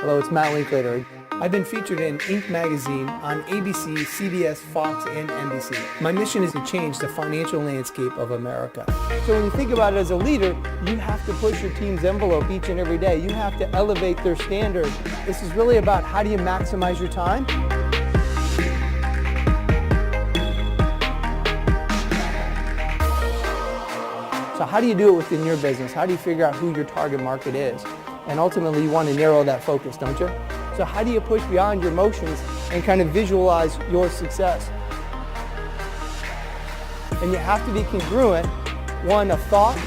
Hello, it's Matt Linklater. I've been featured in Inc. magazine on ABC, CBS, Fox, and NBC. My mission is to change the financial landscape of America. So when you think about it as a leader, you have to push your team's envelope each and every day. You have to elevate their standard. This is really about how do you maximize your time. So how do you do it within your business? How do you figure out who your target market is? And ultimately, you want to narrow that focus, don't you? So how do you push beyond your emotions and kind of visualize your success? And you have to be congruent, one of thought,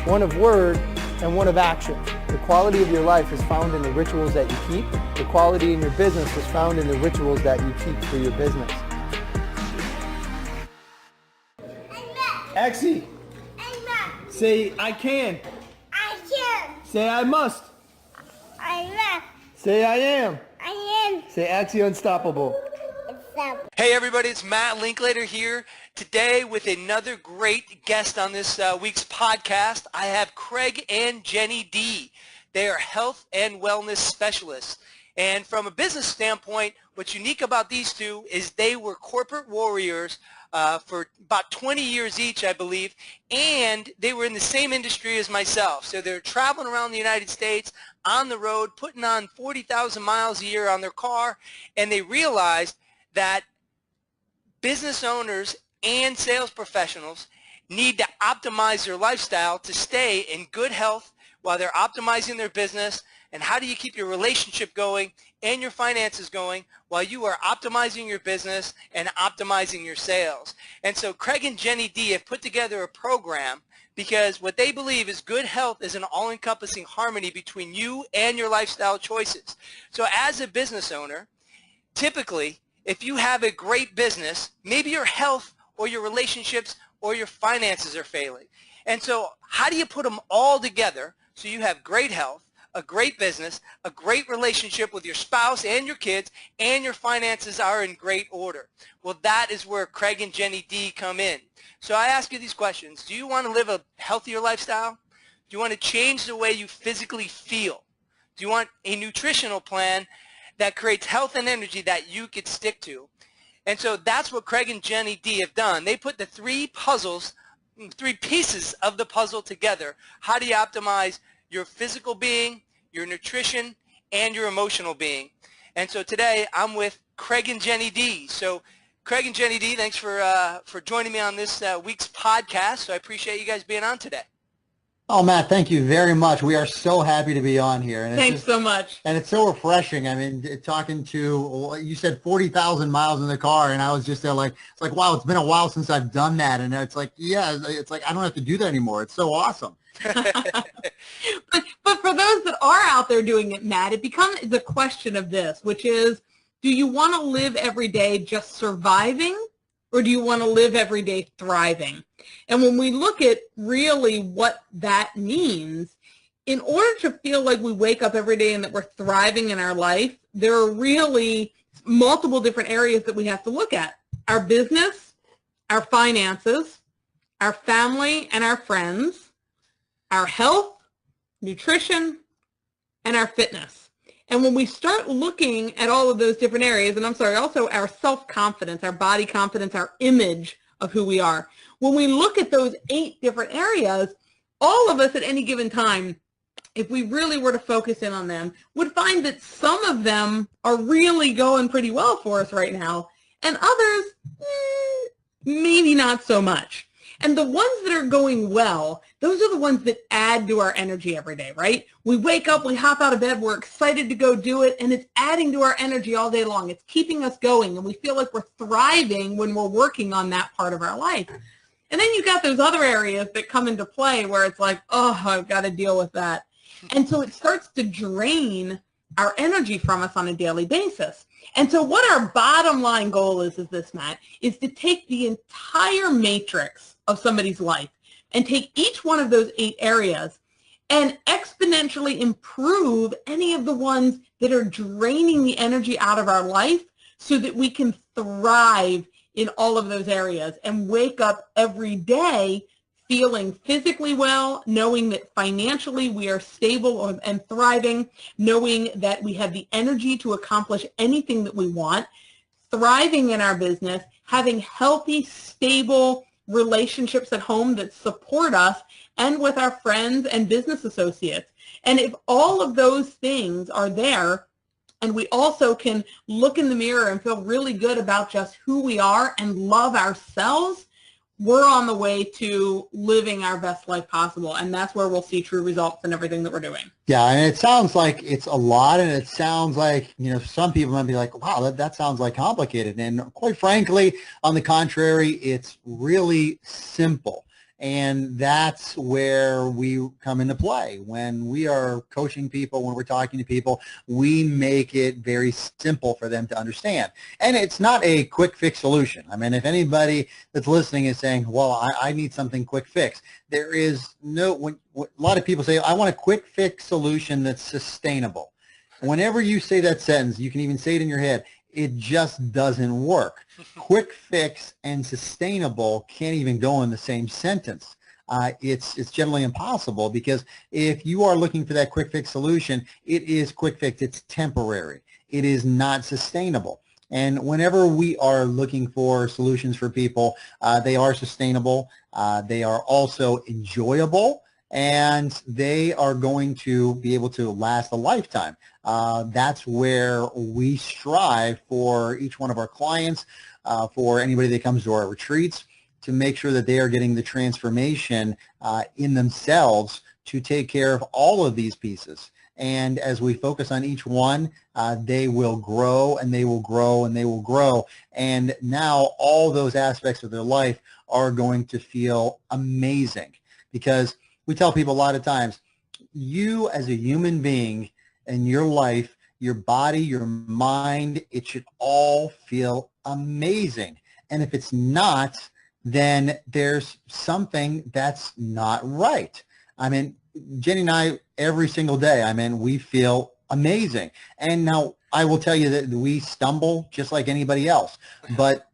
one of word, and one of action. The quality of your life is found in the rituals that you keep. The quality in your business is found in the rituals that you keep for your business. Axie, say I can. I can. Say I must. I must. Say I am. I am. Say Axie Unstoppable. Stop. Hey everybody, it's Matt Linklater here today with another great guest on this week's podcast. I have Craig and Jenny D. They are health and wellness specialists. And from a business standpoint, what's unique about these two is they were corporate warriors for about 20 years each, I believe, and they were in the same industry as myself. So they're traveling around the United States on the road, putting on 40,000 miles a year on their car, and they realized that business owners and sales professionals need to optimize their lifestyle to stay in good health while they're optimizing their business. And how do you keep your relationship going and your finances going while you are optimizing your business and optimizing your sales? And so Craig and Jenny D have put together a program because what they believe is good health is an all-encompassing harmony between you and your lifestyle choices. So as a business owner, typically, if you have a great business, maybe your health or your relationships or your finances are failing. And so how do you put them all together so you have great health, a great business, a great relationship with your spouse and your kids, and your finances are in great order? Well, that is where Craig and Jenny D come in. So I ask you these questions. Do you want to live a healthier lifestyle? Do you want to change the way you physically feel? Do you want a nutritional plan that creates health and energy that you could stick to? And so that's what Craig and Jenny D have done. They put the three pieces of the puzzle together. How do you optimize your physical being, your nutrition, and your emotional being? And so today I'm with Craig and Jenny D. So Craig and Jenny D, thanks for joining me on this week's podcast. So I appreciate you guys being on today. Oh, Matt, thank you very much. We are so happy to be on here. And Thanks so much. And it's so refreshing. I mean, talking to, you said 40,000 miles in the car, and I was just there like, it's like, wow, it's been a while since I've done that. And it's like, yeah, it's like, I don't have to do that anymore. It's so awesome. But for those that are out there doing it, Matt, it becomes the question of this, which is, do you want to live every day just surviving, or do you want to live every day thriving? And when we look at really what that means, in order to feel like we wake up every day and that we're thriving in our life, there are really multiple different areas that we have to look at. Our business, our finances, our family and our friends, our health, nutrition, and our fitness. And when we start looking at all of those different areas, and I'm sorry, also our self-confidence, our body confidence, our image of who we are, when we look at those 8 different areas, all of us at any given time, if we really were to focus in on them, would find that some of them are really going pretty well for us right now, and others, maybe not so much. And the ones that are going well, those are the ones that add to our energy every day, right? We wake up, we hop out of bed, we're excited to go do it, and it's adding to our energy all day long. It's keeping us going, and we feel like we're thriving when we're working on that part of our life. And then you got those other areas that come into play where it's like, oh, I've got to deal with that. And so it starts to drain our energy from us on a daily basis. And so what our bottom line goal is this, Matt, is to take the entire matrix of somebody's life and take each one of those 8 areas and exponentially improve any of the ones that are draining the energy out of our life so that we can thrive in all of those areas and wake up every day feeling physically well, knowing that financially we are stable and thriving, knowing that we have the energy to accomplish anything that we want, thriving in our business, having healthy, stable relationships at home that support us and with our friends and business associates. And if all of those things are there, and we also can look in the mirror and feel really good about just who we are and love ourselves, we're on the way to living our best life possible. And that's where we'll see true results in everything that we're doing. Yeah, and it sounds like it's a lot, and it sounds like, some people might be like, wow, that sounds like complicated. And quite frankly, on the contrary, it's really simple. And that's where we come into play. When we are coaching people, when we're talking to people, we make it very simple for them to understand. And it's not a quick fix solution. I mean, if anybody that's listening is saying, well, I need something quick fix, there is no, a lot of people say, I want a quick fix solution that's sustainable. Whenever you say that sentence, you can even say it in your head, it just doesn't work. Quick fix and sustainable can't even go in the same sentence. It's generally impossible, because if you are looking for that quick fix solution, it is quick fix. It's temporary. It is not sustainable. And whenever we are looking for solutions for people, they are sustainable. They are also enjoyable, and they are going to be able to last a lifetime. That's where we strive for each one of our clients, for anybody that comes to our retreats, to make sure that they are getting the transformation in themselves to take care of all of these pieces. And as we focus on each one, they will grow, and they will grow, and they will grow. And now all those aspects of their life are going to feel amazing, because we tell people a lot of times, you as a human being in your life, your body, your mind, it should all feel amazing. And if it's not, then there's something that's not right. I mean, Jenny and I, every single day, we feel amazing. And now I will tell you that we stumble just like anybody else.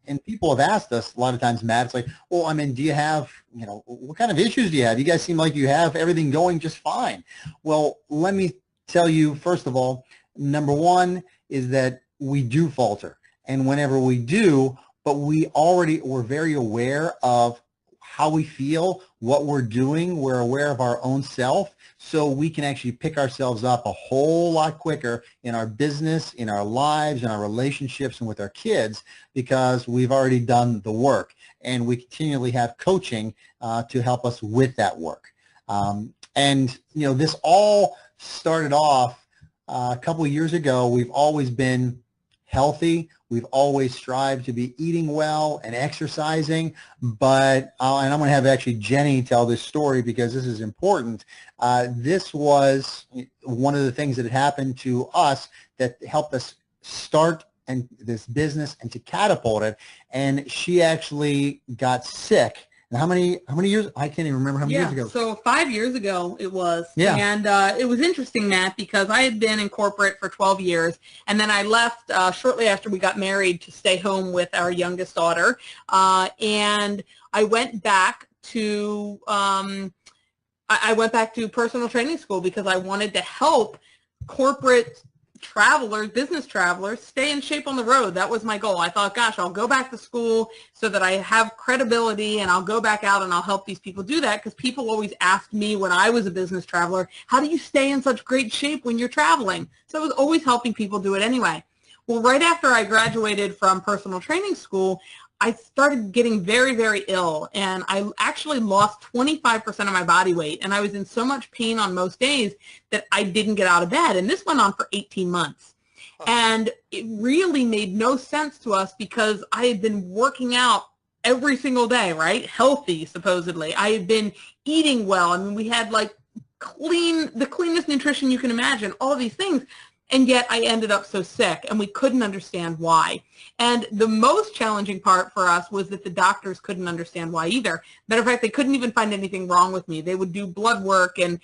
And people have asked us a lot of times, Matt, it's like, well, do you have, what kind of issues do you have? You guys seem like you have everything going just fine. Well, let me tell you, first of all, number one is that we do falter. And whenever we do, but we're very aware of how we feel, what we're doing. We're aware of our own self, so we can actually pick ourselves up a whole lot quicker in our business, in our lives, in our relationships, and with our kids, because we've already done the work, and we continually have coaching to help us with that work. This all started off a couple of years ago. We've always been healthy. We've always strived to be eating well and exercising, but, and I'm going to have actually Jenny tell this story because this is important. This was one of the things that had happened to us that helped us start this business and to catapult it, and she actually got sick. And how many years? I can't even remember how many years ago. So 5 years ago it was. Yeah. And it was interesting, Matt, because I had been in corporate for 12 years, and then I left shortly after we got married to stay home with our youngest daughter. And I went back to personal training school because I wanted to help corporate travelers, business travelers, stay in shape on the road. That was my goal. I thought, gosh, I'll go back to school so that I have credibility, and I'll go back out and I'll help these people do that, because people always asked me when I was a business traveler, how do you stay in such great shape when you're traveling? So I was always helping people do it anyway. Well, right after I graduated from personal training school, I started getting very, very ill, and I actually lost 25% of my body weight, and I was in so much pain on most days that I didn't get out of bed, and this went on for 18 months. And it really made no sense to us because I had been working out every single day, right? Healthy, supposedly. I had been eating well. We had like the cleanest nutrition you can imagine, all of these things. And yet I ended up so sick, and we couldn't understand why. And the most challenging part for us was that the doctors couldn't understand why either. Matter of fact, they couldn't even find anything wrong with me. They would do blood work and,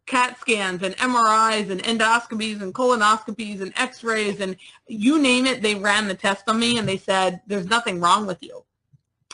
CAT scans and MRIs and endoscopies and colonoscopies and x-rays, and you name it, they ran the test on me, and they said, there's nothing wrong with you.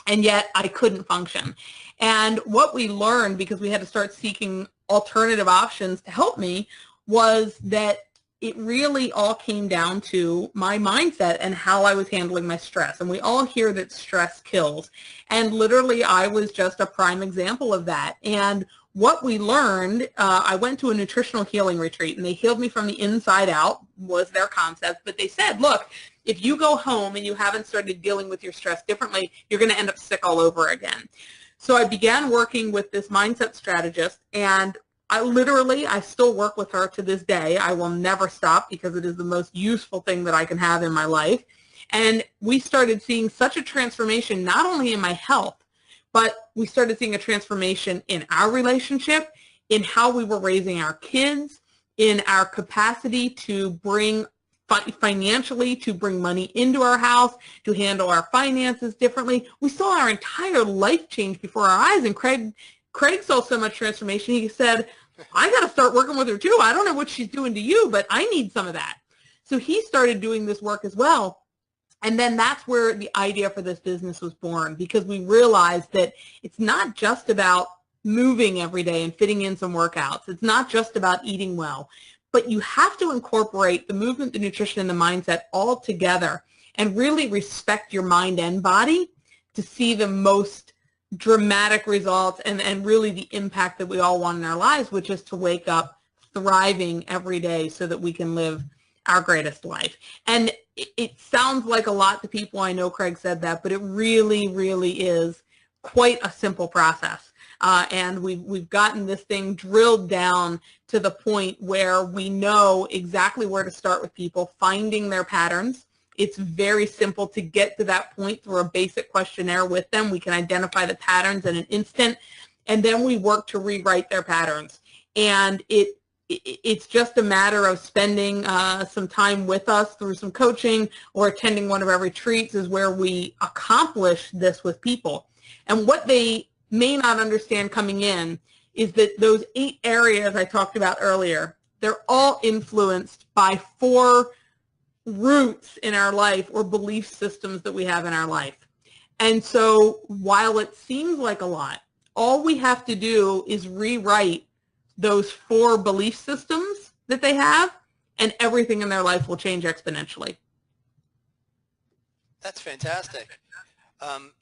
And yet I couldn't function. And what we learned, because we had to start seeking alternative options to help me, was that it really all came down to my mindset and how I was handling my stress. And we all hear that stress kills. And literally, I was just a prime example of that. And what we learned, I went to a nutritional healing retreat, and they healed me from the inside out, was their concept. But they said, look, if you go home and you haven't started dealing with your stress differently, you're going to end up sick all over again. So I began working with this mindset strategist, and I still work with her to this day. I will never stop because it is the most useful thing that I can have in my life. And we started seeing such a transformation, not only in my health, but we started seeing a transformation in our relationship, in how we were raising our kids, in our capacity to bring financially, to bring money into our house, to handle our finances differently. We saw our entire life change before our eyes, and Craig saw so much transformation. He said, I got to start working with her too. I don't know what she's doing to you, but I need some of that. So he started doing this work as well. And then that's where the idea for this business was born, because we realized that it's not just about moving every day and fitting in some workouts. It's not just about eating well, but you have to incorporate the movement, the nutrition, and the mindset all together and really respect your mind and body to see the most dramatic results and really the impact that we all want in our lives, which is to wake up thriving every day so that we can live our greatest life. And it sounds like a lot to people. I know Craig said that, but it really, really is quite a simple process. And we've gotten this thing drilled down to the point where we know exactly where to start with people, finding their patterns. It's very simple to get to that point through a basic questionnaire with them. We can identify the patterns in an instant, and then we work to rewrite their patterns. And it's just a matter of spending some time with us through some coaching or attending one of our retreats is where we accomplish this with people. And what they may not understand coming in is that those 8 areas I talked about earlier, they're all influenced by 4 roots in our life or belief systems that we have in our life. And so while it seems like a lot, all we have to do is rewrite those 4 belief systems that they have, and everything in their life will change exponentially. That's fantastic.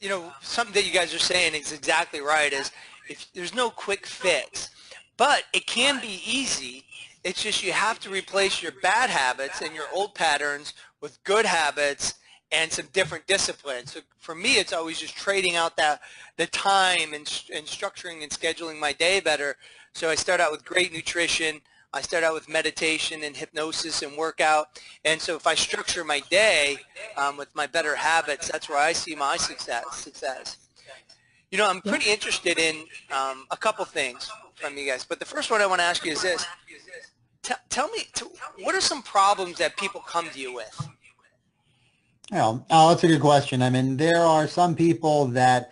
You know, something that you guys are saying is exactly right, is if there's no quick fix, but it can be easy. It's just you have to replace your bad habits and your old patterns with good habits and some different disciplines. So for me, it's always just trading out the time and structuring and scheduling my day better. So I start out with great nutrition. I start out with meditation and hypnosis and workout. And so if I structure my day with my better habits, that's where I see my success. You know, I'm pretty interested in a couple things from you guys. But the first one I want to ask you is this. Tell me, what are some problems that people come to you with? Well, that's a good question. I mean, there are some people that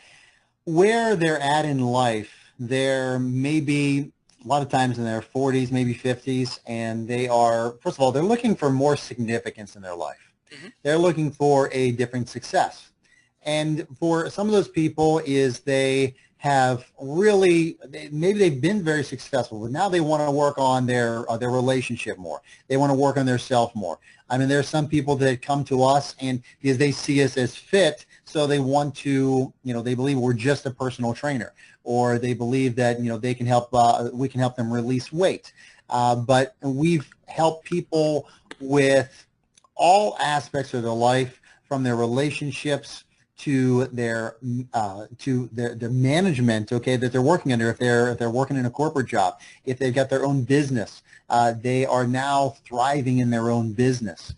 where they're at in life, they're maybe a lot of times in their 40s, maybe 50s, and they are, first of all, they're looking for more significance in their life. Mm-hmm. They're looking for a different success. And for some of those people is they have really, maybe they've been very successful, but now they want to work on their relationship more. They want to work on their self more. I mean, there's some people that come to us and because they see us as fit, so they want to, you know, they believe we're just a personal trainer, or they believe that, you know, they can help, we can help them release weight. But we've helped people with all aspects of their life, from their relationships to their management, okay, that they're working under. If they're working in a corporate job, if they've got their own business, they are now thriving in their own business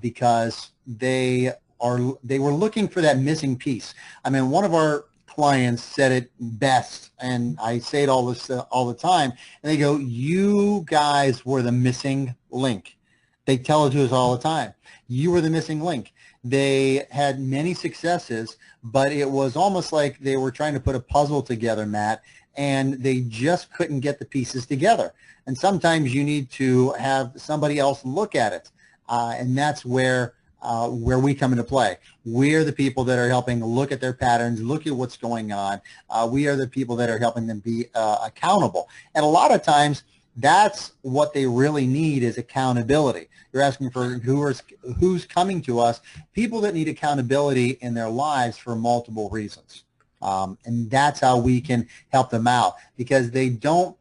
because they were looking for that missing piece. I mean, one of our clients said it best, and I say it all the time, and they go, "You guys were the missing link." They tell it to us all the time. You were the missing link. They had many successes, but it was almost like they were trying to put a puzzle together, Matt, and they just couldn't get the pieces together. And sometimes you need to have somebody else look at it, and that's where where we come into play. We're the people that are helping look at their patterns, look at what's going on. We are the people that are helping them be accountable. And a lot of times, that's what they really need is accountability. You're asking for who's coming to us, people that need accountability in their lives for multiple reasons. And that's how we can help them out, because they don't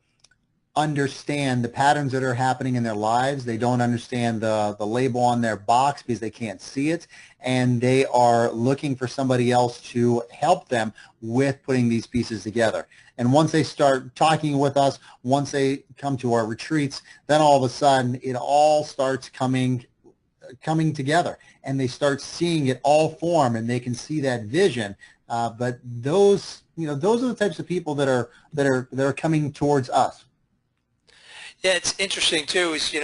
understand the patterns that are happening in their lives. They don't understand the label on their box because they can't see it, and they are looking for somebody else to help them with putting these pieces together. And once they start talking with us, once they come to our retreats, then all of a sudden it all starts coming together, and they start seeing it all form, and they can see that vision. But those are the types of people that are coming towards us. Yeah, it's interesting too. Is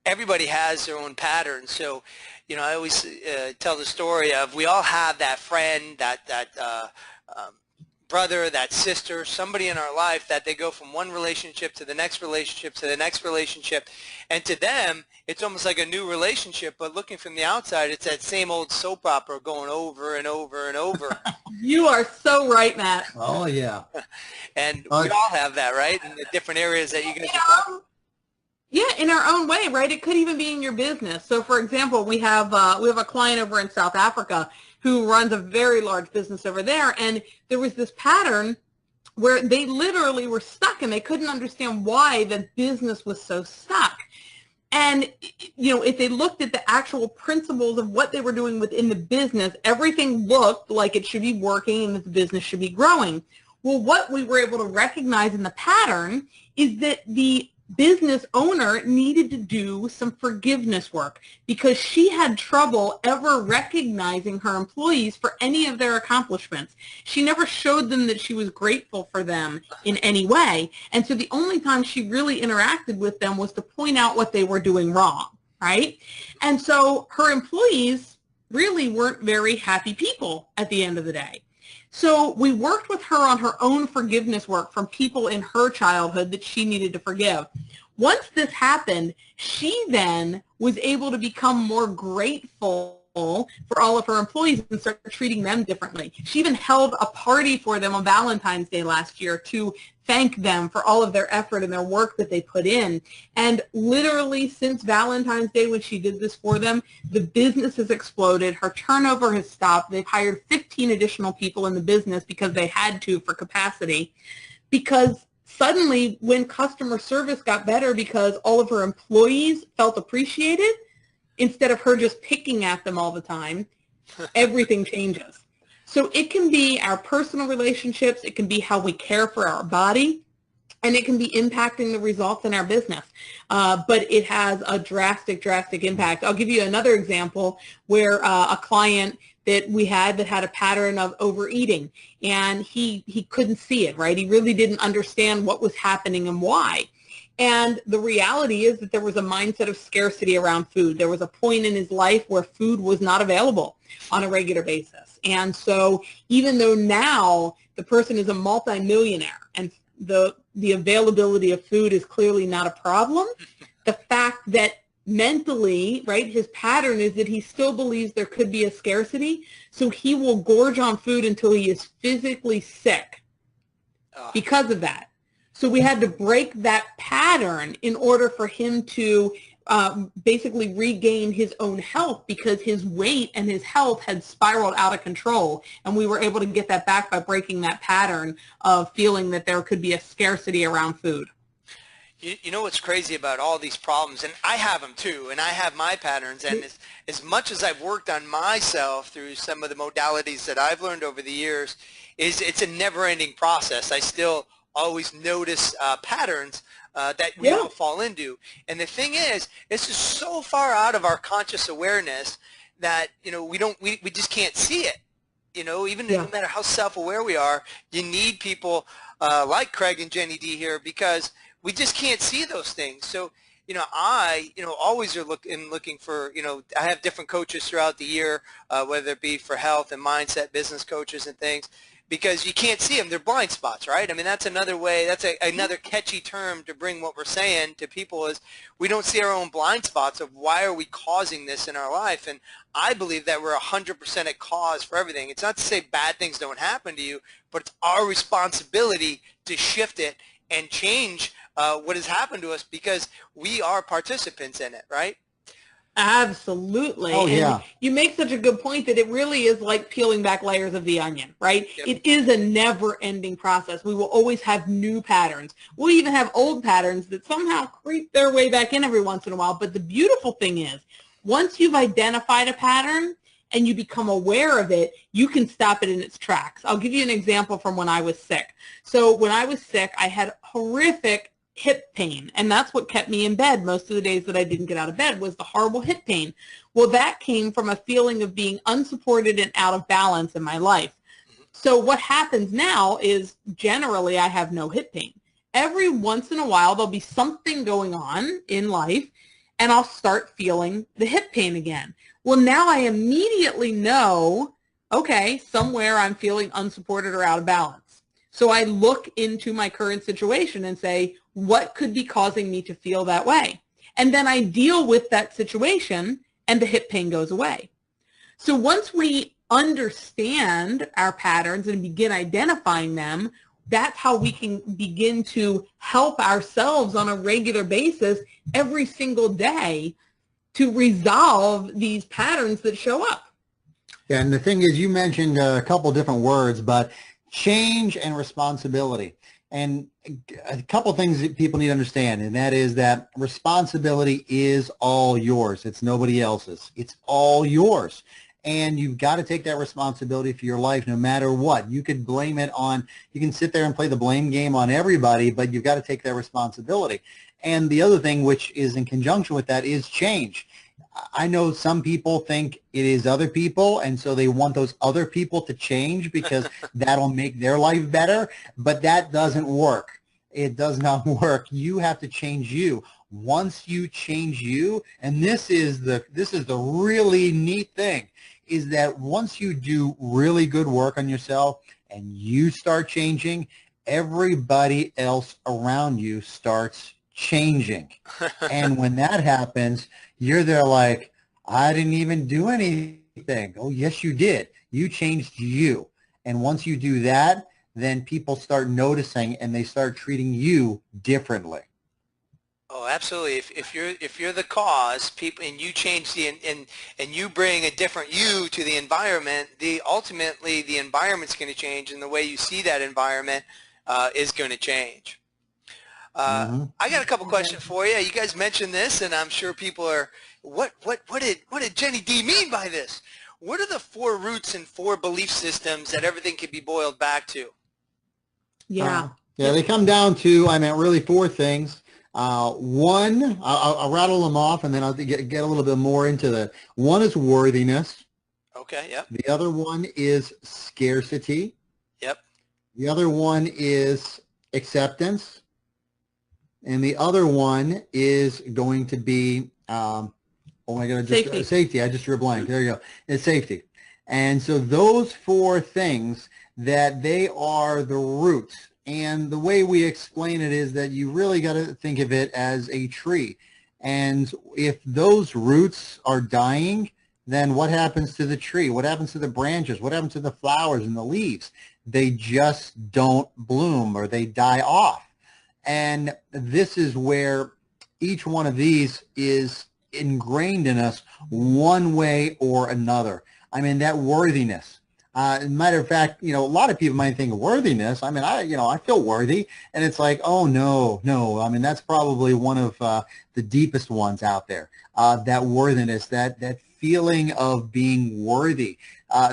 everybody has their own patterns. So, I always tell the story of we all have that friend, that brother, that sister, somebody in our life that they go from one relationship to the next relationship to the next relationship, and to them it's almost like a new relationship, but looking from the outside it's that same old soap opera going over and over and over. You are so right, Matt. Oh, yeah. And we all have that, right, in the different areas that you guys are talking. Yeah, in our own way, right? It could even be in your business. So, for example, we have a client over in South Africa who runs a very large business over there, and there was this pattern where they literally were stuck, and they couldn't understand why the business was so stuck. And, if they looked at the actual principles of what they were doing within the business, everything looked like it should be working and that the business should be growing. Well, what we were able to recognize in the pattern is that the business owner needed to do some forgiveness work because she had trouble ever recognizing her employees for any of their accomplishments. She never showed them that she was grateful for them in any way. And so the only time she really interacted with them was to point out what they were doing wrong, right? And so her employees really weren't very happy people at the end of the day. So we worked with her on her own forgiveness work from people in her childhood that she needed to forgive. Once this happened, she then was able to become more grateful for all of her employees and start treating them differently. She even held a party for them on Valentine's Day last year to thank them for all of their effort and their work that they put in. And literally since Valentine's Day, when she did this for them, the business has exploded. Her turnover has stopped. They've hired 15 additional people in the business because they had to for capacity. Because suddenly when customer service got better because all of her employees felt appreciated, instead of her just picking at them all the time, everything changes. So it can be our personal relationships, it can be how we care for our body, and it can be impacting the results in our business. But it has a drastic impact. I'll give you another example where a client that we had that had a pattern of overeating, and he couldn't see it, right? He really didn't understand what was happening and why. And the reality is that there was a mindset of scarcity around food. There was a point in his life where food was not available on a regular basis. And so even though now the person is a multimillionaire and the availability of food is clearly not a problem, the fact that mentally, right, his pattern is that he still believes there could be a scarcity, so he will gorge on food until he is physically sick because of that. So we had to break that pattern in order for him to basically regain his own health, because his weight and his health had spiraled out of control. And we were able to get that back by breaking that pattern of feeling that there could be a scarcity around food. You know what's crazy about all these problems, and I have them too, and I have my patterns, and as much as I've worked on myself through some of the modalities that I've learned over the years, it's a never-ending process. I still always notice patterns that we all fall into. And the thing is, this is so far out of our conscious awareness that, we just can't see it. Even no matter how self-aware we are, you need people like Craig and Jenny D here, because we just can't see those things. So, I always are looking for, I have different coaches throughout the year, whether it be for health and mindset, business coaches and things. because you can't see them. They're blind spots, right? I mean, that's another way, that's another catchy term to bring what we're saying to people is we don't see our own blind spots of why are we causing this in our life. And I believe that we're 100% at cause for everything. It's not to say bad things don't happen to you, but it's our responsibility to shift it and change what has happened to us because we are participants in it, right? Absolutely. Oh, yeah. And you make such a good point that it really is like peeling back layers of the onion, right? Yep. It is a never-ending process. We will always have new patterns. We'll even have old patterns that somehow creep their way back in every once in a while. But the beautiful thing is, once you've identified a pattern and you become aware of it, you can stop it in its tracks. I'll give you an example from when I was sick. So when I was sick, I had horrific hip pain, and that's what kept me in bed most of the days that I didn't get out of bed was the horrible hip pain. Well, that came from a feeling of being unsupported and out of balance in my life. So what happens now is generally I have no hip pain. Every once in a while there'll be something going on in life and I'll start feeling the hip pain again. Well, now I immediately know, okay, somewhere I'm feeling unsupported or out of balance. So I look into my current situation and say, what could be causing me to feel that way? And then I deal with that situation and the hip pain goes away. So once we understand our patterns and begin identifying them, that's how we can begin to help ourselves on a regular basis every single day to resolve these patterns that show up. Yeah, and the thing is, you mentioned a couple different words, but change and responsibility. And a couple things that people need to understand, and that is that responsibility is all yours. It's nobody else's. It's all yours. And you've got to take that responsibility for your life no matter what. You could blame it on, you can sit there and play the blame game on everybody, but you've got to take that responsibility. And the other thing which is in conjunction with that is change. I know some people think it is other people, and so they want those other people to change because that'll make their life better, but that doesn't work. It does not work. You have to change you. Once you change you, and this is the really neat thing, is that once you do really good work on yourself and you start changing, everybody else around you starts changing. And when that happens, you're there like, I didn't even do anything. Oh, yes, you did. You changed you. And once you do that, then people start noticing and they start treating you differently. Oh, absolutely. If you're the cause, people, and you change and you bring a different you to the environment, ultimately the environment's going to change, and the way you see that environment is going to change. I got a couple questions for you. You guys mentioned this, and I'm sure people are, what did Jenny D mean by this? What are the 4 roots and 4 belief systems that everything can be boiled back to? Yeah. Yeah, they come down to, really 4 things. One, I'll rattle them off, and then I'll get a little bit more into the. One is worthiness. Okay, yep. The other one is scarcity. Yep. The other one is acceptance. And the other one is going to be, oh my God, safety. I just drew a blank. There you go. It's safety. And so those 4 things, that they are the roots. And the way we explain it is that you really got to think of it as a tree. And if those roots are dying, then what happens to the tree? What happens to the branches? What happens to the flowers and the leaves? They just don't bloom, or they die off. And this is where each one of these is ingrained in us one way or another. That worthiness. Matter of fact, a lot of people might think of worthiness. I feel worthy, and it's like, oh no. That's probably one of the deepest ones out there. That worthiness, that feeling of being worthy.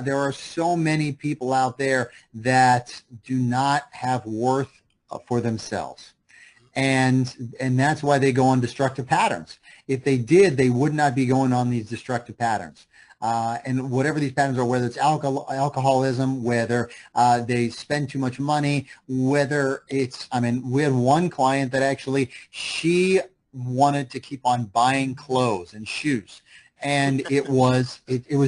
There are so many people out there that do not have worth for themselves. And that's why they go on destructive patterns. If they did, they would not be going on these destructive patterns. And whatever these patterns are, whether it's alcoholism, whether they spend too much money, whether it's, we had one client that actually, she wanted to keep on buying clothes and shoes. And it was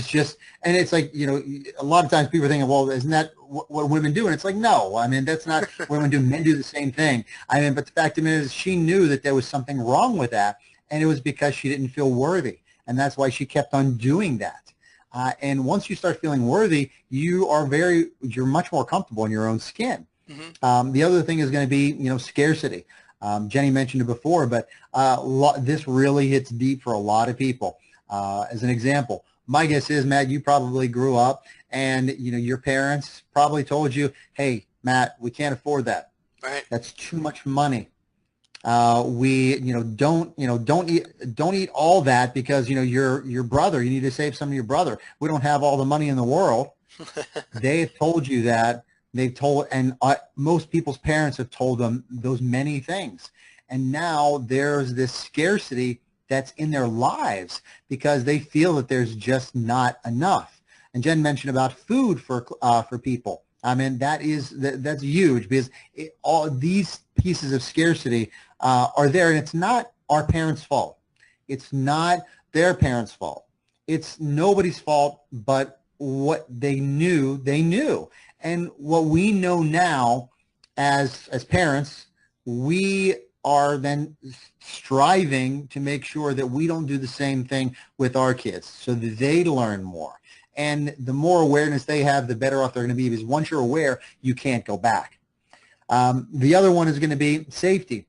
just, and it's like, you know, a lot of times people are thinking, well, isn't that what women do? And it's like, no, I mean, that's not what women do. Men do the same thing. I mean, but the fact of it is she knew that there was something wrong with that, and it was because she didn't feel worthy. And that's why she kept on doing that. And once you start feeling worthy, you're much more comfortable in your own skin. Mm-hmm. The other thing is going to be, you know, scarcity. Jenny mentioned it before, but this really hits deep for a lot of people. As an example, my guess is, Matt, you probably grew up and, you know, your parents probably told you, hey, Matt, we can't afford that. Right. That's too much money. Don't eat all that because, you know, your brother, you need to save some of your brother. We don't have all the money in the world. They've told you that. Most people's parents have told them those many things. And now there's this scarcity that's in their lives because they feel that there's just not enough. And Jen mentioned about food for people. I mean, that's huge because all these pieces of scarcity are there, and it's not our parents' fault. It's not their parents' fault. It's nobody's fault but what they knew, they knew. And what we know now as parents, we are then striving to make sure that we don't do the same thing with our kids so that they learn more. And the more awareness they have, the better off they're going to be, because once you're aware, you can't go back. The other one is going to be safety.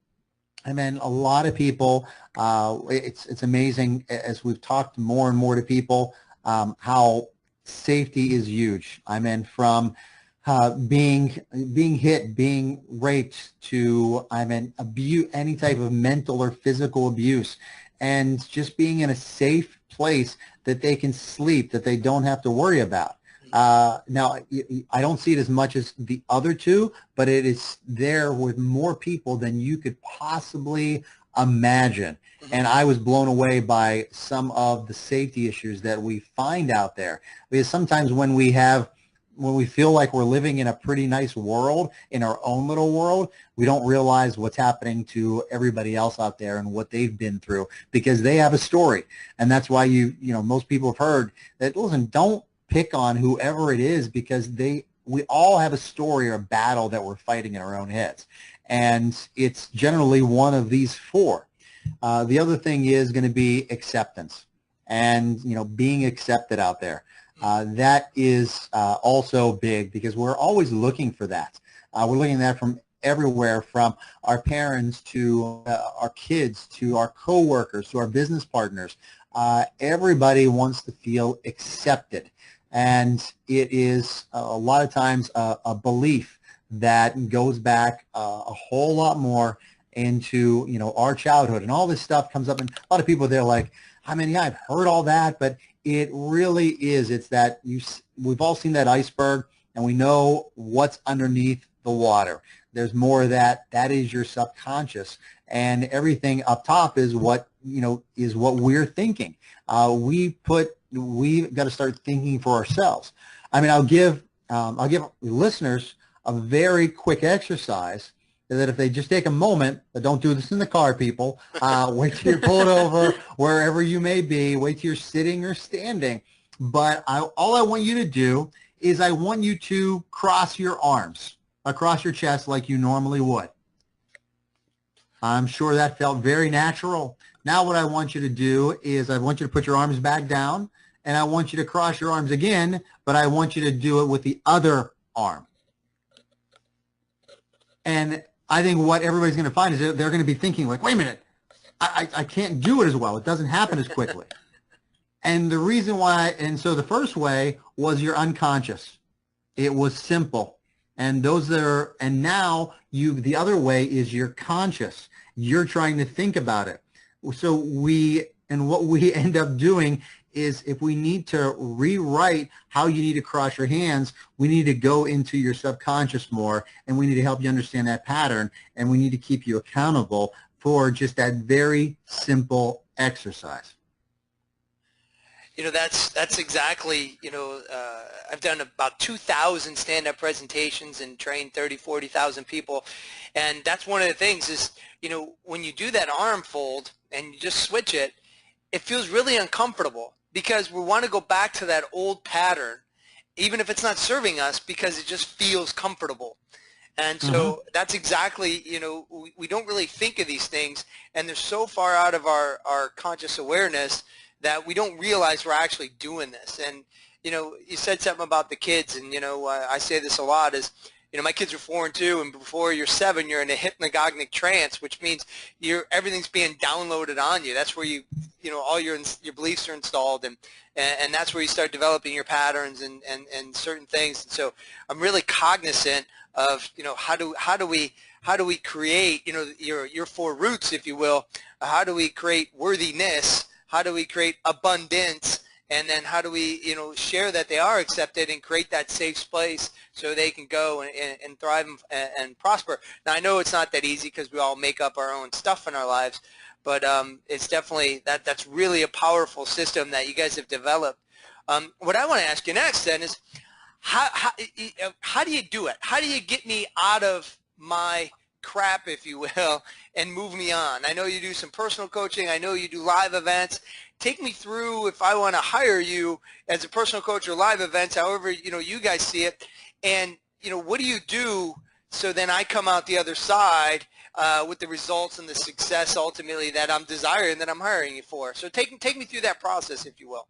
I mean, a lot of people, it's amazing as we've talked more and more to people, how safety is huge. I mean, from being hit, being raped, to abuse, any type of mental or physical abuse, and just being in a safe place that they can sleep, that they don't have to worry about. Now, I don't see it as much as the other two, but it is there with more people than you could possibly imagine. And I was blown away by some of the safety issues that we find out there. Because sometimes when we feel like we're living in a pretty nice world, in our own little world, we don't realize what's happening to everybody else out there and what they've been through, because they have a story. And that's why most people have heard that, listen, don't pick on whoever it is, because we all have a story or a battle that we're fighting in our own heads. And it's generally one of these four. The other thing is going to be acceptance, and being accepted out there. That is also big, because we're always looking for that. We're looking at that from everywhere, from our parents to our kids to our coworkers to our business partners. Everybody wants to feel accepted, and it is a lot of times a belief that goes back a whole lot more into our childhood, and all this stuff comes up, and a lot of people, they're like, I mean, yeah, I've heard all that, but it really is. It's that we've all seen that iceberg, and we know what's underneath the water. There's more of that. That is your subconscious, and everything up top is what we're thinking. We've got to start thinking for ourselves. I mean, I'll give listeners a very quick exercise that if they just take a moment, but don't do this in the car, people, wait till you're pulled over, wherever you may be, wait till you're sitting or standing. But all I want you to do is I want you to cross your arms across your chest like you normally would. I'm sure that felt very natural. Now what I want you to do is I want you to put your arms back down, and I want you to cross your arms again, but I want you to do it with the other arm. And I think what everybody's going to find is that they're going to be thinking like, wait a minute, I can't do it as well. It doesn't happen as quickly. And the reason why, and so the first way was your unconscious. It was simple. And now the other way is your conscious. You're trying to think about it. So what we end up doing is, if we need to rewrite how you need to cross your hands, we need to go into your subconscious more, and we need to help you understand that pattern, and we need to keep you accountable for just that very simple exercise. That's exactly, I've done about 2,000 stand-up presentations and trained 40,000 people. And that's one of the things is, when you do that arm fold and you just switch it, it feels really uncomfortable because we want to go back to that old pattern, even if it's not serving us, because it just feels comfortable. And so that's exactly, you know, we don't really think of these things, and they're so far out of our conscious awareness that we don't realize we're actually doing this. And, you know, you said something about the kids, and, you know, I say this a lot is, you know, my kids are 4 and 2, and before you're 7, you're in a hypnagogic trance, which means everything's being downloaded on you. That's where you know, all your beliefs are installed, and that's where you start developing your patterns and certain things. And so I'm really cognizant of, you know, how do we create, you know, your 4 roots, if you will. How do we create worthiness? How do we create abundance? And then how do we, you know, share that they are accepted and create that safe space so they can go and thrive and prosper. Now, I know it's not that easy because we all make up our own stuff in our lives, but it's definitely, that's really a powerful system that you guys have developed. What I want to ask you next then is, how do you do it? How do you get me out of my crap, if you will, and move me on? I know you do some personal coaching. I know you do live events. Take me through, if I want to hire you as a personal coach or live events, however, you know, you guys see it, and, you know, what do you do so then I come out the other side with the results and the success ultimately that I'm desiring, that I'm hiring you for? So take me through that process, if you will.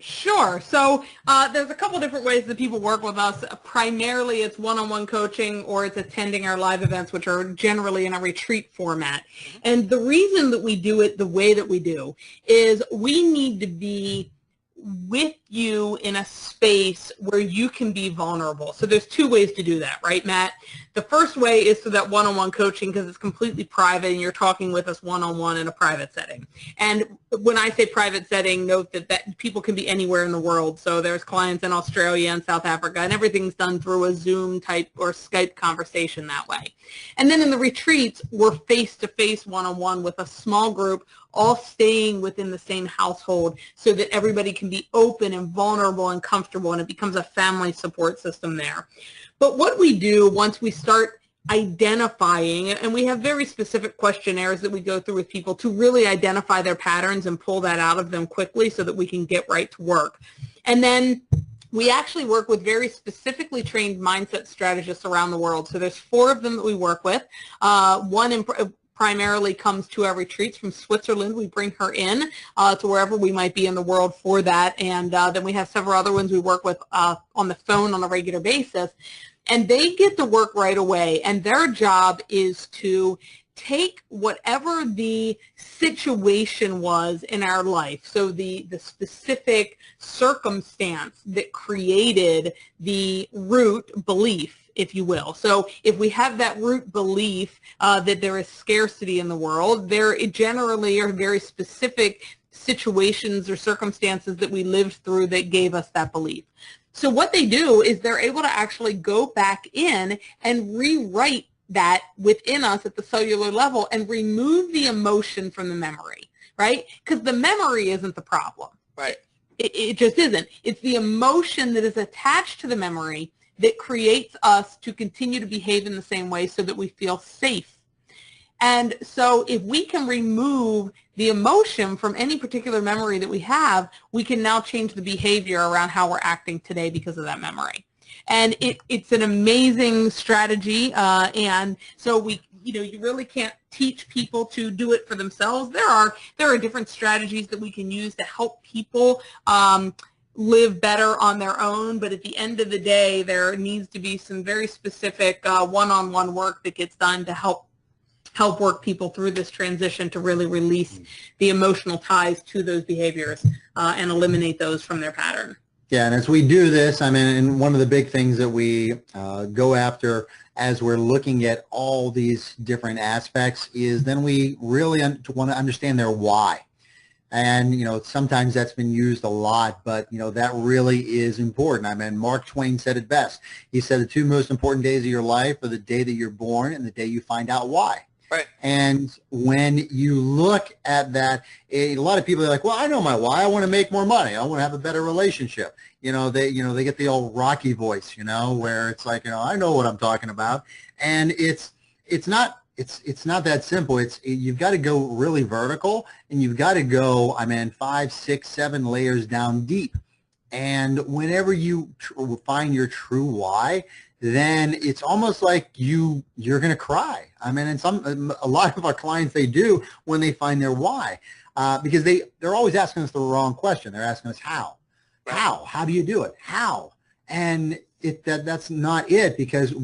Sure. So there's a couple different ways that people work with us. Primarily it's one-on-one coaching, or it's attending our live events, which are generally in a retreat format. And the reason that we do it the way that we do is we need to be with you in a space where you can be vulnerable. So there's 2 ways to do that, right, Matt? The first way is through that one-on-one coaching, because it's completely private and you're talking with us one-on-one in a private setting. And when I say private setting, note that people can be anywhere in the world. So there's clients in Australia and South Africa, and everything's done through a Zoom type or Skype conversation that way. And then in the retreats, we're face-to-face one-on-one with a small group, all staying within the same household so that everybody can be open and vulnerable and comfortable, and it becomes a family support system there. But what we do once we start identifying, and we have very specific questionnaires that we go through with people to really identify their patterns and pull that out of them quickly so that we can get right to work. And then we actually work with very specifically trained mindset strategists around the world. So there's 4 of them that we work with. One primarily comes to our retreats from Switzerland. We bring her in to wherever we might be in the world for that. And then we have several other ones we work with on the phone on a regular basis. And they get to work right away. And their job is to take whatever the situation was in our life, so the specific circumstance that created the root belief, if you will. So if we have that root belief that there is scarcity in the world, there generally are very specific situations or circumstances that we lived through that gave us that belief. So what they do is they're able to actually go back in and rewrite that within us at the cellular level and remove the emotion from the memory, right? Because the memory isn't the problem. Right. It just isn't. It's the emotion that is attached to the memory that creates us to continue to behave in the same way so that we feel safe. And so if we can remove the emotion from any particular memory that we have, we can now change the behavior around how we're acting today because of that memory. And it's an amazing strategy, and so you really can't teach people to do it for themselves. There are different strategies that we can use to help people live better on their own, but at the end of the day, there needs to be some very specific one-on-one work that gets done to help work people through this transition to really release the emotional ties to those behaviors and eliminate those from their pattern. Yeah, and as we do this, I mean, and one of the big things that we go after as we're looking at all these different aspects is then we really want to understand their why. And, you know, sometimes that's been used a lot, but, you know, that really is important. I mean, Mark Twain said it best. He said the 2 most important days of your life are the day that you're born and the day you find out why. Right. And when you look at that, a lot of people are like, well, I know my why. I want to make more money. I want to have a better relationship. They get the old Rocky voice, where it's like, I know what I'm talking about. And it's not it's not that simple. You've got to go really vertical, and you've got to go, 5, 6, 7 layers down deep. And whenever you find your true why, then it's almost like you're going to cry. And a lot of our clients, they do when they find their why, because they're always asking us the wrong question. They're asking us how. How do you do it? How? And that's not it, because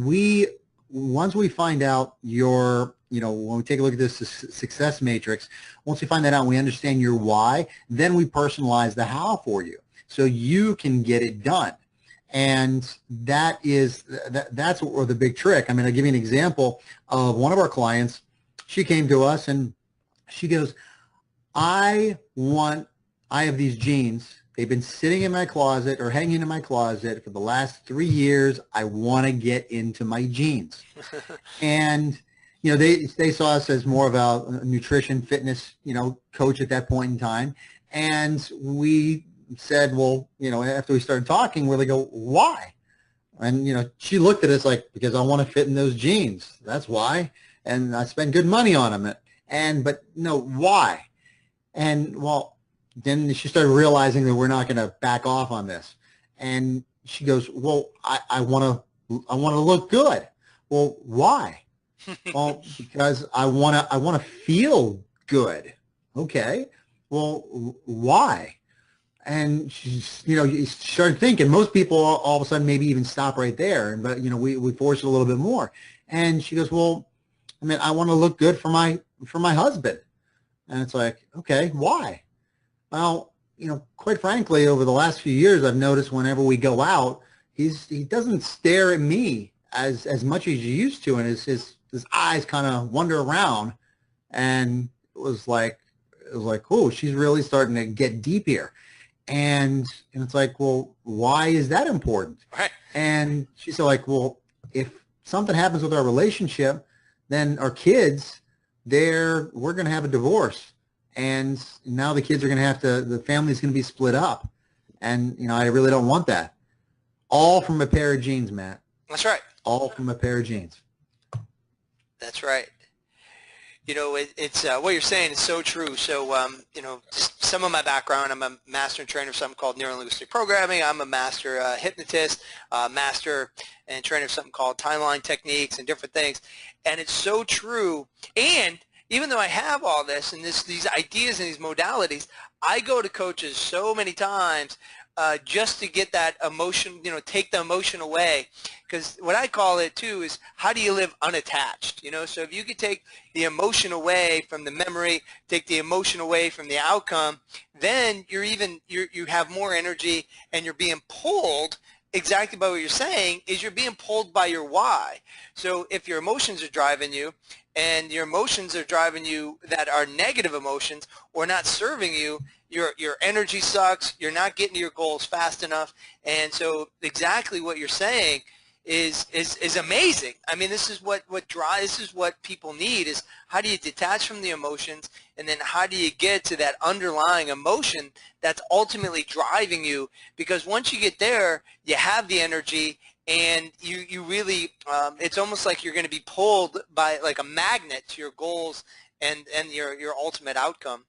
once we find out when we take a look at this success matrix, once we find that out and we understand your why, then we personalize the how for you so you can get it done. And that's the big trick. I'll give you an example of one of our clients. She came to us and she goes, I have these jeans. They've been sitting in my closet or hanging in my closet for the last 3 years. I want to get into my jeans. And, they saw us as more of a nutrition fitness, coach at that point in time. And we said, well, after we started talking, we go, why? And, she looked at us like, because I want to fit in those jeans. That's why. And I spend good money on them. But no, why? And, well, then she started realizing that we're not going to back off on this. And she goes, well, I want to look good. Well, why? Well, because I want to feel good. Okay. Well, why? And she's, you started thinking. Most people all of a sudden maybe even stop right there. But we force it a little bit more. And she goes, well, I want to look good for my husband. And it's like, okay, why? Well, quite frankly, over the last few years, I've noticed whenever we go out, he doesn't stare at me as much as he used to, and his eyes kind of wander around, and it was like, oh, she's really starting to get deep here, and it's like, well, why is that important? Right. And she's like, well, if something happens with our relationship, then our kids, we're going to have a divorce. And now the kids are going to the family's going to be split up. And, I really don't want that. All from a pair of jeans, Matt. That's right. All from a pair of jeans. That's right. It's what you're saying is so true. So, just some of my background, I'm a master and trainer of something called neuro-linguistic programming. I'm a master hypnotist, master and trainer of something called timeline techniques and different things. And it's so true. And even though I have all this and these ideas and these modalities, I go to coaches so many times just to get that emotion, take the emotion away. Because what I call it too is, how do you live unattached? So if you could take the emotion away from the memory, take the emotion away from the outcome, then you have more energy, and you're being pulled. Exactly by what you're saying is you're being pulled by your why. So if your emotions are driving you, and your emotions are driving you that are negative emotions or not serving you, your energy sucks, you're not getting to your goals fast enough. And so exactly what you're saying is amazing. This is what people need, is how do you detach from the emotions, and then how do you get to that underlying emotion that's ultimately driving you? Because once you get there, you have the energy, and you really, it's almost like you're going to be pulled by like a magnet to your goals and your ultimate outcome.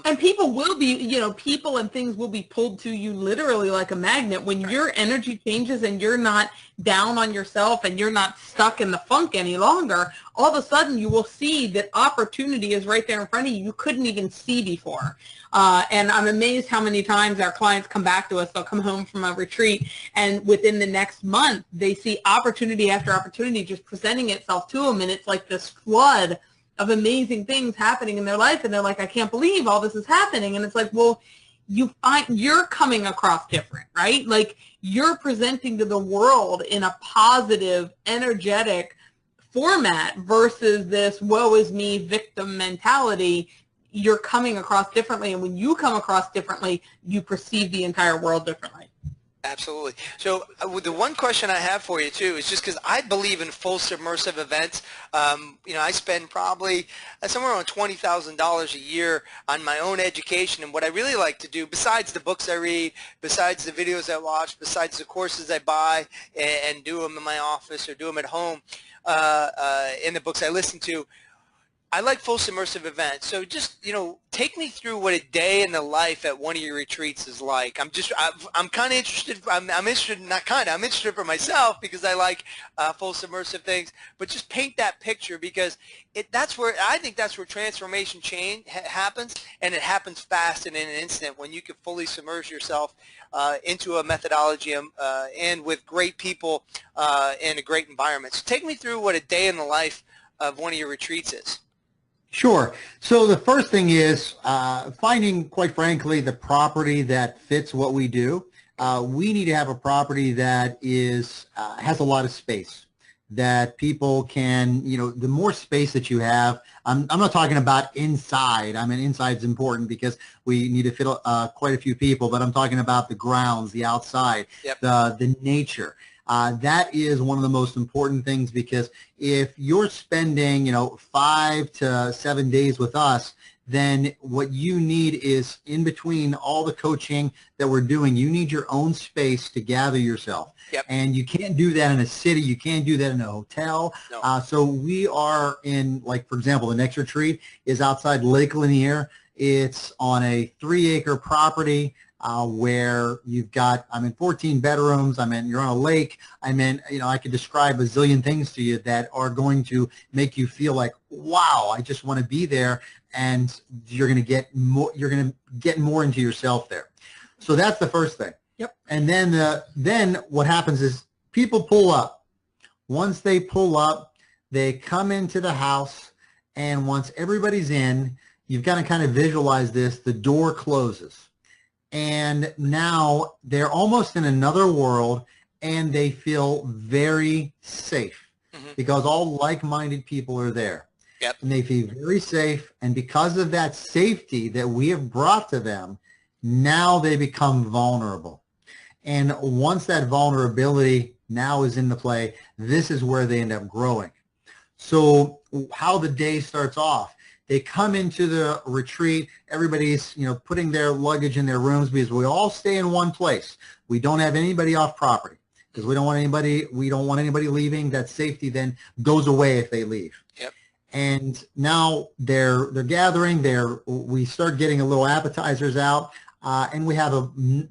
And people will be, people and things will be pulled to you literally like a magnet. When your energy changes and you're not down on yourself and you're not stuck in the funk any longer, all of a sudden you will see that opportunity is right there in front of you couldn't even see before. And I'm amazed how many times our clients come back to us. They'll come home from a retreat, and within the next month, they see opportunity after opportunity just presenting itself to them, and it's like this flood of amazing things happening in their life, and they're like, I can't believe all this is happening. And it's like, well, you're coming across different, right? Like, you're presenting to the world in a positive, energetic format versus this woe is me victim mentality. You're coming across differently, and when you come across differently, you perceive the entire world differently. Absolutely. So the one question I have for you too is just because I believe in full submersive events. I spend probably somewhere around $20,000 a year on my own education, and what I really like to do, besides the books I read, besides the videos I watch, besides the courses I buy and do them in my office or do them at home, in the books I listen to, I like full submersive events. So just, take me through what a day in the life at one of your retreats is like. I'm kind of interested. I'm interested, I'm interested for myself because I like full submersive things. But just paint that picture, because I think that's where transformation happens, and it happens fast and in an instant when you can fully submerge yourself into a methodology and with great people in a great environment. So take me through what a day in the life of one of your retreats is. Sure. So the first thing is finding, quite frankly, the property that fits what we do. We need to have a property that has a lot of space, that people can, the more space that you have. I'm not talking about inside. I mean, inside is important because we need to fit quite a few people, but I'm talking about the grounds, the outside, yep. the nature. That is one of the most important things, because if you're spending, 5 to 7 days with us, then what you need is, in between all the coaching that we're doing, you need your own space to gather yourself. Yep. And you can't do that in a city. You can't do that in a hotel. No. So we are in, like, for example, the next retreat is outside Lake Lanier. It's on a 3-acre property. Where you've got, 14 bedrooms, you're on a lake, I could describe a zillion things to you that are going to make you feel like, wow, I just want to be there, and you're going to get more into yourself there. So that's the first thing. Yep. And then what happens is people pull up. Once they pull up, they come into the house, and once everybody's in, you've got to kind of visualize this, the door closes. And now they're almost in another world, and they feel very safe because all like-minded people are there. Yep. And they feel very safe, and because of that safety that we have brought to them, now they become vulnerable. And once that vulnerability now is in the play, this is where they end up growing. So how the day starts off. They come into the retreat, everybody's, putting their luggage in their rooms, because we all stay in one place. We don't have anybody off property because we don't want anybody leaving. That safety then goes away if they leave. Yep. And now they're gathering, we start getting a little appetizers out, and we have a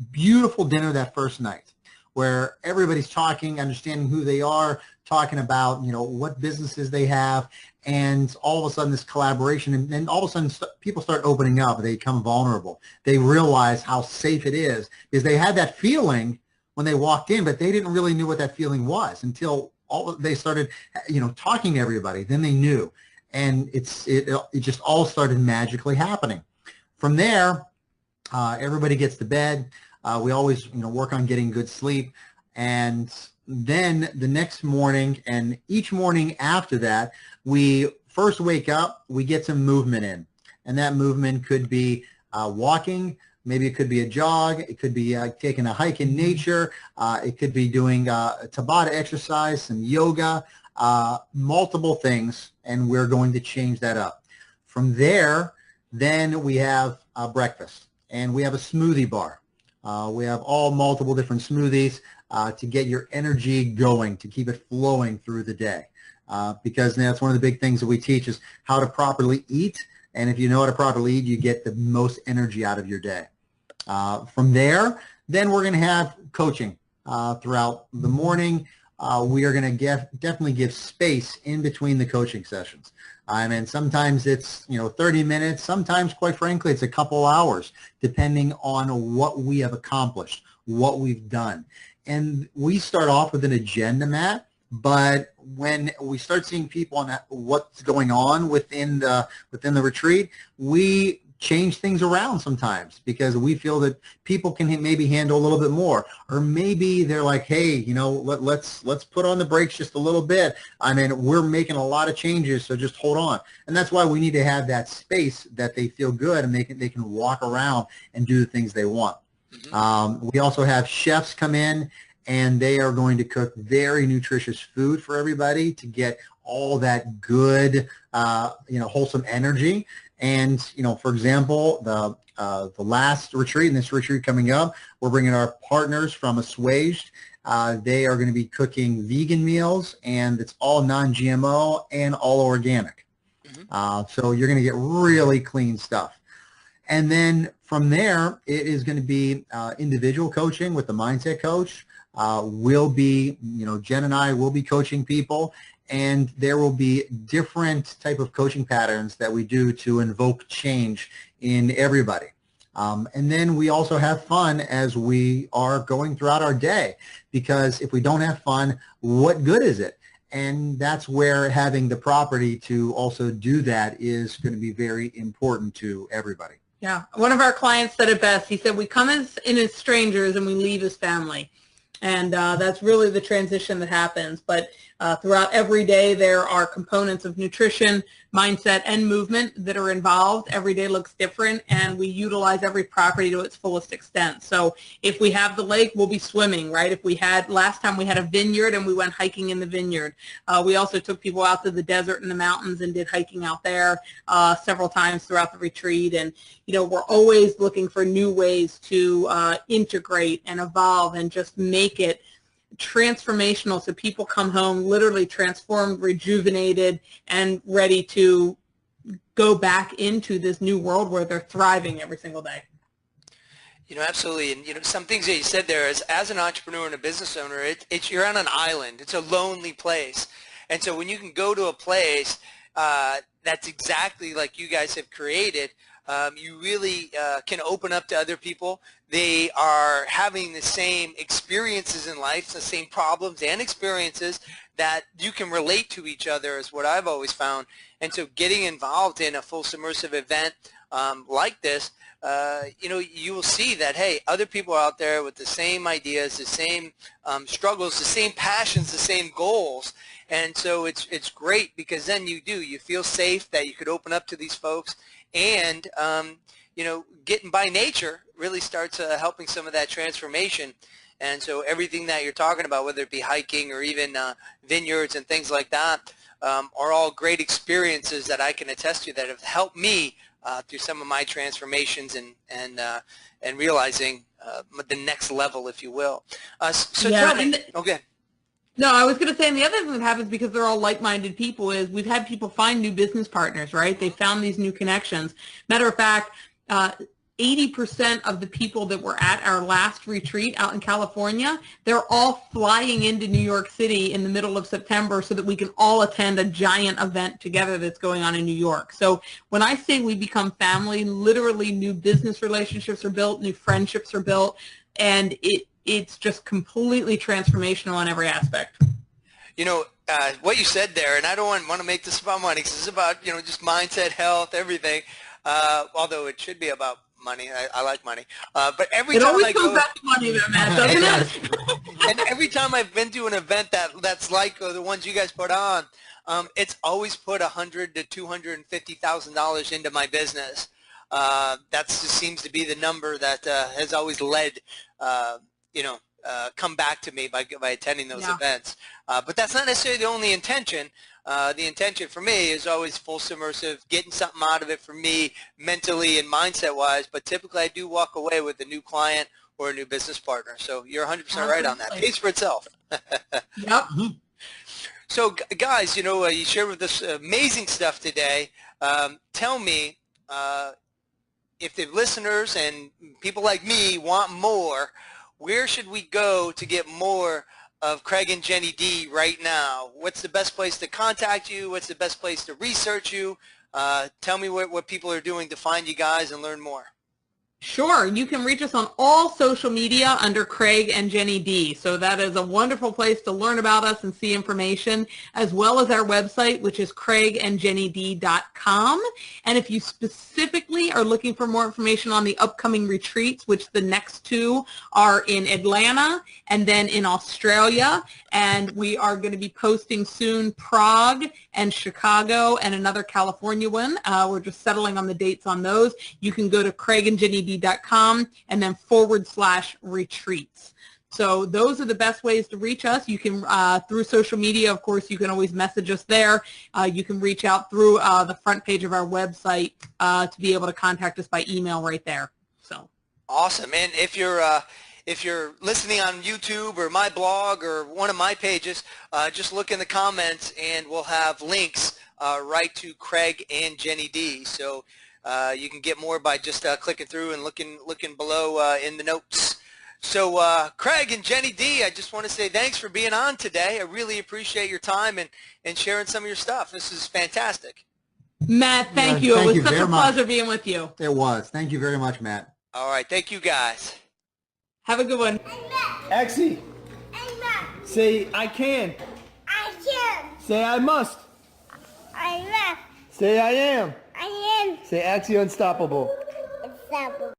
beautiful dinner that first night where everybody's talking, understanding who they are, talking about, what businesses they have, and all of a sudden this collaboration, and then all of a sudden people start opening up. They become vulnerable. They realize how safe it is, because they had that feeling when they walked in, but they didn't really know what that feeling was until they started, talking to everybody. Then they knew, and it just all started magically happening. From there, everybody gets to bed. We always, work on getting good sleep, and then the next morning and each morning after that, we first wake up, we get some movement in. And that movement could be walking, maybe it could be a jog, it could be taking a hike in nature, it could be doing Tabata exercise, some yoga, multiple things, and we're going to change that up. From there, then we have breakfast, and we have a smoothie bar. We have multiple different smoothies to get your energy going, to keep it flowing through the day. Because that's one of the big things that we teach is how to properly eat. And if you know how to properly eat, you get the most energy out of your day. From there, then we're going to have coaching throughout the morning. We are going to definitely give space in between the coaching sessions. Sometimes it's 30 minutes. Sometimes, quite frankly, it's a couple hours, depending on what we have accomplished, what we've done. And we start off with an agenda, Matt. But when we start seeing people on what's going on within the retreat, we change things around sometimes because we feel that people can maybe handle a little bit more, or maybe they're like, hey, let's put on the brakes just a little bit. We're making a lot of changes, so just hold on. And that's why we need to have that space that they feel good and they can walk around and do the things they want. We also have chefs come in, and they are going to cook very nutritious food for everybody to get all that good, wholesome energy. And, for example, the last retreat and this retreat coming up, we're bringing our partners from Assuaged. They are going to be cooking vegan meals, and it's all non-GMO and all organic. So you're going to get really clean stuff. And then from there, it is going to be individual coaching with the mindset coach. We'll be, Jen and I will be coaching people, and there will be different type of coaching patterns that we do to invoke change in everybody. And then we also have fun as we are going throughout our day, because if we don't have fun, what good is it? And that's where having the property to also do that is going to be very important to everybody. Yeah, one of our clients said it best. He said, we come in as strangers and we leave as family. And that's really the transition that happens. But throughout every day, there are components of nutrition, mindset, and movement that are involved. Every day looks different, and we utilize every property to its fullest extent. So if we have the lake, we'll be swimming, right? If we had, last time we had a vineyard and we went hiking in the vineyard. We also took people out to the desert and the mountains and did hiking out there several times throughout the retreat. And, we're always looking for new ways to integrate and evolve and just make it transformational, so people come home literally transformed, rejuvenated, and ready to go back into this new world where they're thriving every single day. Absolutely. And, some things that you said there is, as an entrepreneur and a business owner, you're on an island. It's a lonely place. And so when you can go to a place that's exactly like you guys have created, you really can open up to other people. They are having the same experiences in life, the same problems and experiences that you can relate to each other, is what I've always found. And so getting involved in a full submersive event like this, you will see that, hey, other people are out there with the same ideas, the same struggles, the same passions, the same goals. And so it's great, because then you feel safe that you could open up to these folks. And, getting by nature really starts helping some of that transformation. And so everything that you're talking about, whether it be hiking or even vineyards and things like that, are all great experiences that I can attest to that have helped me through some of my transformations and realizing the next level, if you will. So yeah, tell me, okay. No, I was going to say, and the other thing that happens, because they're all like-minded people, is we've had people find new business partners, right? They found these new connections. Matter of fact, 80% of the people that were at our last retreat out in California, they're all flying into New York City in the middle of September so that we can all attend a giant event together that's going on in New York. So when I say we become family, literally new business relationships are built, new friendships are built, and it's just completely transformational in every aspect. What you said there, and I don't want to make this about money, because it's about, just mindset, health, everything, although it should be about money. I like money. But every time I go... It always comes back to money, though, Matt, doesn't it? And every time I've been to an event that's like the ones you guys put on, it's always put $100,000 to $250,000 into my business. That just seems to be the number that has always led come back to me by attending those events. But that's not necessarily the only intention. The intention for me is always full submersive, getting something out of it for me mentally and mindset-wise, but typically I do walk away with a new client or a new business partner. So you're 100% right on that. Pays for itself. Yep. So guys, you shared with us amazing stuff today. Tell me, if the listeners and people like me want more, where should we go to get more of Craig and Jenny D right now? What's the best place to contact you? What's the best place to research you? Tell me what people are doing to find you guys and learn more. Sure. You can reach us on all social media under Craig and Jenny D. So that is a wonderful place to learn about us and see information, as well as our website, which is craigandjennyd.com. And if you specifically are looking for more information on the upcoming retreats, which the next two are in Atlanta and then in Australia, and we are going to be posting soon Prague and Chicago and another California one. We're just settling on the dates on those. You can go to craigandjennyd.com cregandjennyd.com and then /retreats. So those are the best ways to reach us. You can, through social media, of course, you can always message us there. You can reach out through the front page of our website to be able to contact us by email right there. So awesome. And if you're listening on YouTube or my blog or one of my pages, just look in the comments and we'll have links right to Craig and Jenny D. So you can get more by just clicking through and looking below in the notes. So Craig and Jenny D, I just want to say thanks for being on today. I really appreciate your time and sharing some of your stuff. This is fantastic. Matt, thank you. It was such a pleasure being with you. It was. Thank you very much, Matt. All right. Thank you, guys. Have a good one. Axie, say I can. I can. Say I must. I must. Say I am. I am Say Axie Unstoppable. unstoppable.